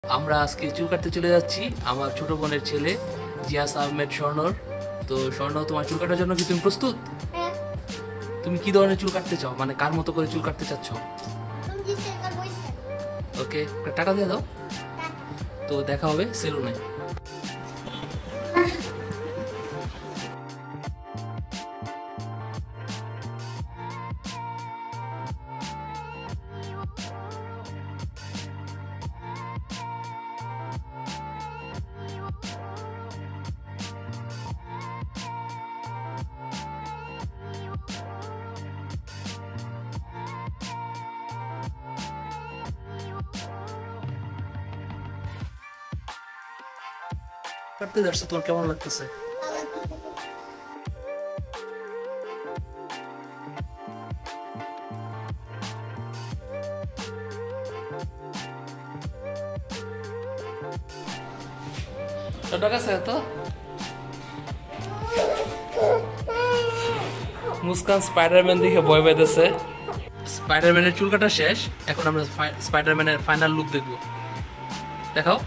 আমরা আজকে চুল কাটতে চলে যাচ্ছি আমার ছোট বোনের ছেলে জিয়াস আহমেদ স্বর্ণর। তো স্বর্ণ, তোমার চুল কাটার জন্য কি তুমি প্রস্তুত? হ্যাঁ। তুমি কি ধরনের চুল কাটতে চাও, মানে কার মতো করে চুল কাটতে চাচ্ছ? ওকে, টাকা দিয়ে দাও। তো দেখা হবে সেলুনে। কাটতে যাচ্ছ, তোমার কেমন লাগতেছে? টাকা আছে তো? মুস্কান স্পাইডারম্যান দেখে ভয় পাইতেছে। স্পাইডারম্যানের চুল কাটা শেষ, এখন আমরা স্পাইডারম্যানের ফাইনাল লুক দেখবো। দেখাও।